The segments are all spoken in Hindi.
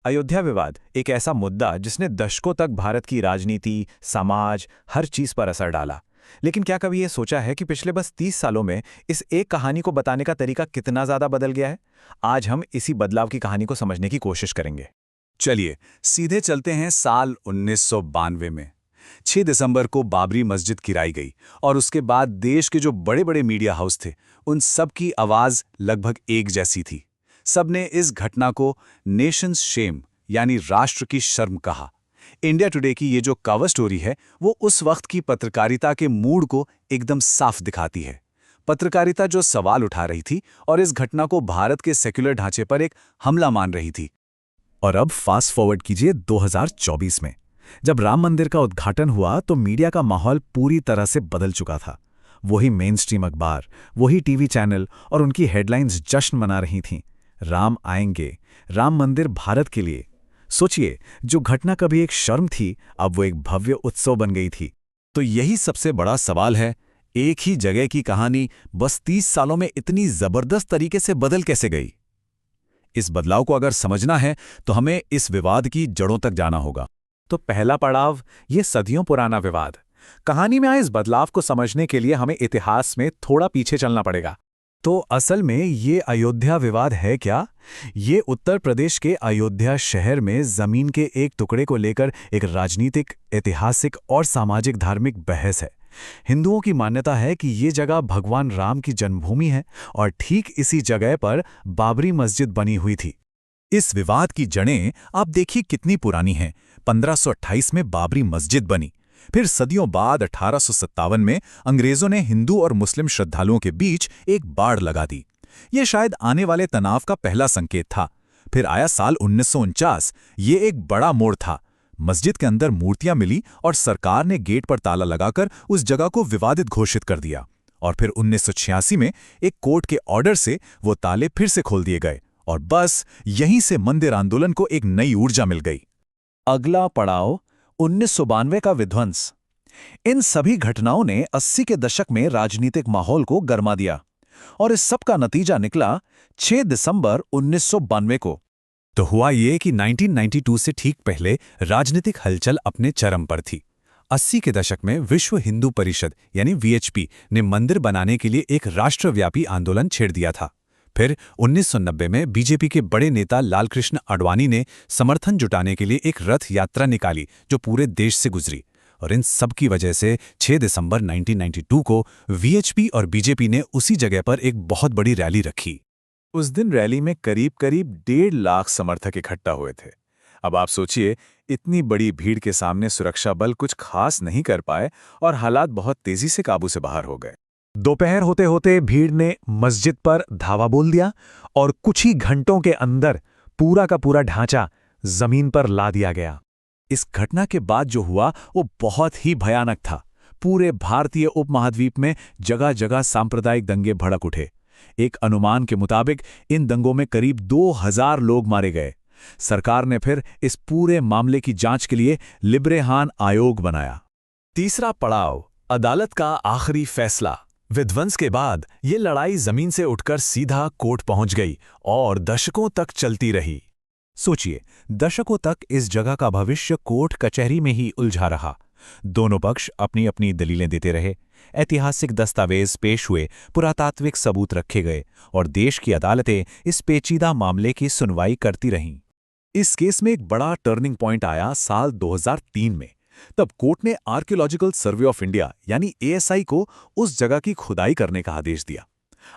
अयोध्या विवाद एक ऐसा मुद्दा जिसने दशकों तक भारत की राजनीति, समाज, हर चीज पर असर डाला। लेकिन क्या कभी ये सोचा है कि पिछले बस 30 सालों में इस एक कहानी को बताने का तरीका कितना ज्यादा बदल गया है? आज हम इसी बदलाव की कहानी को समझने की कोशिश करेंगे। चलिए सीधे चलते हैं साल 1992 में। 6 दिसंबर को बाबरी मस्जिद गिराई गई और उसके बाद देश के जो बड़े बड़े मीडिया हाउस थे उन सब की आवाज लगभग एक जैसी थी। सबने इस घटना को नेशंस शेम यानी राष्ट्र की शर्म कहा। इंडिया टुडे की ये जो कवर स्टोरी है वो उस वक्त की पत्रकारिता के मूड को एकदम साफ दिखाती है। पत्रकारिता जो सवाल उठा रही थी और इस घटना को भारत के सेक्युलर ढांचे पर एक हमला मान रही थी। और अब फास्ट फॉरवर्ड कीजिए 2024 में। जब राम मंदिर का उद्घाटन हुआ तो मीडिया का माहौल पूरी तरह से बदल चुका था। वही मेनस्ट्रीम अखबार, वही टीवी चैनल और उनकी हेडलाइंस जश्न मना रही थीं। राम आएंगे, राम मंदिर भारत के लिए। सोचिए, जो घटना कभी एक शर्म थी अब वो एक भव्य उत्सव बन गई थी। तो यही सबसे बड़ा सवाल है, एक ही जगह की कहानी बस 30 सालों में इतनी जबरदस्त तरीके से बदल कैसे गई? इस बदलाव को अगर समझना है तो हमें इस विवाद की जड़ों तक जाना होगा। तो पहला पड़ाव, ये सदियों पुराना विवाद। कहानी में आए इस बदलाव को समझने के लिए हमें इतिहास में थोड़ा पीछे चलना पड़ेगा। तो असल में ये अयोध्या विवाद है क्या? ये उत्तर प्रदेश के अयोध्या शहर में जमीन के एक टुकड़े को लेकर एक राजनीतिक, ऐतिहासिक और सामाजिक धार्मिक बहस है। हिंदुओं की मान्यता है कि ये जगह भगवान राम की जन्मभूमि है और ठीक इसी जगह पर बाबरी मस्जिद बनी हुई थी। इस विवाद की जड़ें आप देखिए कितनी पुरानी हैं। 1528 में बाबरी मस्जिद बनी, फिर सदियों बाद 1857 में अंग्रेजों ने हिंदू और मुस्लिम श्रद्धालुओं के बीच एक बाड़ लगा दी। ये शायद आने वाले तनाव का पहला संकेत था। फिर आया साल 1949। ये एक बड़ा मोड़ था। मस्जिद के अंदर मूर्तियां मिली और सरकार ने गेट पर ताला लगाकर उस जगह को विवादित घोषित कर दिया। और फिर 1986 में एक कोर्ट के ऑर्डर से वो ताले फिर से खोल दिए गए और बस यहीं से मंदिर आंदोलन को एक नई ऊर्जा मिल गई। अगला पड़ाव 1992 का विध्वंस। इन सभी घटनाओं ने 80 के दशक में राजनीतिक माहौल को गरमा दिया और इस सब का नतीजा निकला 6 दिसंबर 1992 को। तो हुआ ये कि 1992 से ठीक पहले राजनीतिक हलचल अपने चरम पर थी। 80 के दशक में विश्व हिंदू परिषद यानी वीएचपी ने मंदिर बनाने के लिए एक राष्ट्रव्यापी आंदोलन छेड़ दिया था। फिर 1990 में बीजेपी के बड़े नेता लालकृष्ण आडवाणी ने समर्थन जुटाने के लिए एक रथ यात्रा निकाली जो पूरे देश से गुजरी। और इन सब की वजह से 6 दिसंबर 1992 को वीएचपी और बीजेपी ने उसी जगह पर एक बहुत बड़ी रैली रखी। उस दिन रैली में करीब 1.5 लाख समर्थक इकट्ठा हुए थे। अब आप सोचिए, इतनी बड़ी भीड़ के सामने सुरक्षा बल कुछ खास नहीं कर पाए और हालात बहुत तेजी से काबू से बाहर हो गए। दोपहर होते होते भीड़ ने मस्जिद पर धावा बोल दिया और कुछ ही घंटों के अंदर पूरा का पूरा ढांचा जमीन पर ला दिया गया। इस घटना के बाद जो हुआ वो बहुत ही भयानक था। पूरे भारतीय उपमहाद्वीप में जगह जगह सांप्रदायिक दंगे भड़क उठे। एक अनुमान के मुताबिक इन दंगों में करीब 2000 लोग मारे गए। सरकार ने फिर इस पूरे मामले की जांच के लिए लिब्रेहान आयोग बनाया। तीसरा पड़ाव, अदालत का आखिरी फैसला। विध्वंस के बाद ये लड़ाई जमीन से उठकर सीधा कोर्ट पहुंच गई और दशकों तक चलती रही। सोचिए, दशकों तक इस जगह का भविष्य कोर्ट कचहरी में ही उलझा रहा। दोनों पक्ष अपनी अपनी दलीलें देते रहे, ऐतिहासिक दस्तावेज पेश हुए, पुरातात्विक सबूत रखे गए और देश की अदालतें इस पेचीदा मामले की सुनवाई करती रहीं। इस केस में एक बड़ा टर्निंग पॉइंट आया साल 2003 में। तब कोर्ट ने आर्कियोलॉजिकल सर्वे ऑफ इंडिया यानी एएसआई को उस जगह की खुदाई करने का आदेश दिया।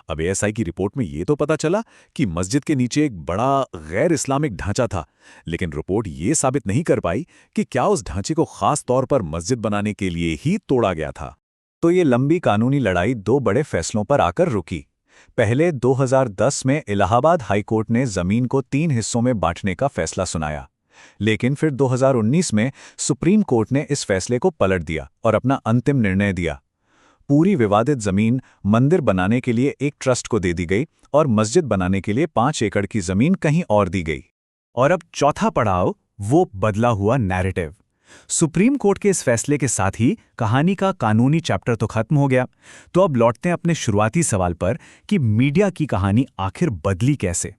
अब एएसआई की रिपोर्ट में ये तो पता चला कि मस्जिद के नीचे एक बड़ा गैर इस्लामिक ढांचा था, लेकिन रिपोर्ट ये साबित नहीं कर पाई कि क्या उस ढांचे को खास तौर पर मस्जिद बनाने के लिए ही तोड़ा गया था। तो ये लंबी कानूनी लड़ाई 2 बड़े फैसलों पर आकर रुकी। पहले 2010 में इलाहाबाद हाईकोर्ट ने जमीन को 3 हिस्सों में बांटने का फैसला सुनाया, लेकिन फिर 2019 में सुप्रीम कोर्ट ने इस फैसले को पलट दिया और अपना अंतिम निर्णय दिया। पूरी विवादित जमीन मंदिर बनाने के लिए एक ट्रस्ट को दे दी गई और मस्जिद बनाने के लिए 5 एकड़ की जमीन कहीं और दी गई। और अब चौथा पड़ाव, वो बदला हुआ नैरेटिव। सुप्रीम कोर्ट के इस फैसले के साथ ही कहानी का कानूनी चैप्टर तो खत्म हो गया। तो अब लौटते हैं अपने शुरुआती सवाल पर कि मीडिया की कहानी आखिर बदली कैसे।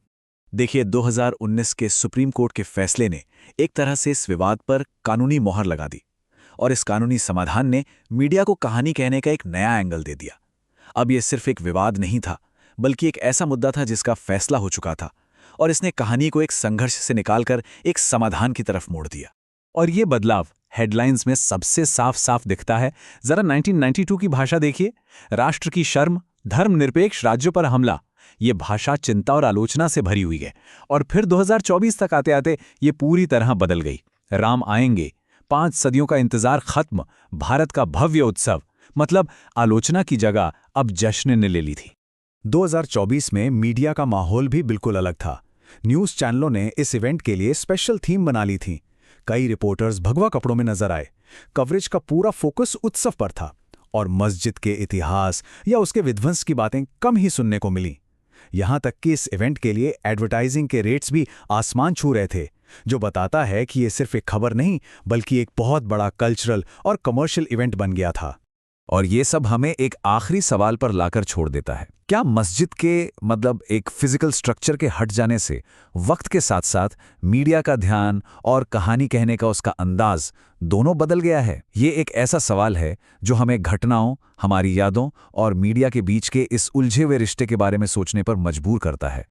देखिए, 2019 के सुप्रीम कोर्ट के फैसले ने एक तरह से इस विवाद पर कानूनी मोहर लगा दी और इस कानूनी समाधान ने मीडिया को कहानी कहने का एक नया एंगल दे दिया। अब यह सिर्फ एक विवाद नहीं था, बल्कि एक ऐसा मुद्दा था जिसका फैसला हो चुका था और इसने कहानी को एक संघर्ष से निकालकर एक समाधान की तरफ मोड़ दिया। और ये बदलाव हेडलाइंस में सबसे साफ साफ दिखता है। जरा 1992 की भाषा देखिए। राष्ट्र की शर्म, धर्मनिरपेक्ष राज्यों पर हमला। ये भाषा चिंता और आलोचना से भरी हुई है। और फिर 2024 तक आते आते ये पूरी तरह बदल गई। राम आएंगे, 5 सदियों का इंतजार खत्म, भारत का भव्य उत्सव। मतलब आलोचना की जगह अब जश्न ने ले ली थी। 2024 में मीडिया का माहौल भी बिल्कुल अलग था। न्यूज़ चैनलों ने इस इवेंट के लिए स्पेशल थीम बना ली थी। कई रिपोर्टर्स भगवा कपड़ों में नजर आए। कवरेज का पूरा फोकस उत्सव पर था और मस्जिद के इतिहास या उसके विध्वंस की बातें कम ही सुनने को मिली। यहां तक कि इस इवेंट के लिए एडवर्टाइजिंग के रेट्स भी आसमान छू रहे थे, जो बताता है कि ये सिर्फ एक खबर नहीं, बल्कि एक बहुत बड़ा कल्चरल और कमर्शियल इवेंट बन गया था। और ये सब हमें एक आखिरी सवाल पर लाकर छोड़ देता है। क्या मस्जिद के एक फिजिकल स्ट्रक्चर के हट जाने से वक्त के साथ साथ मीडिया का ध्यान और कहानी कहने का उसका अंदाज दोनों बदल गया है? ये एक ऐसा सवाल है जो हमें घटनाओं, हमारी यादों और मीडिया के बीच के इस उलझे हुए रिश्ते के बारे में सोचने पर मजबूर करता है।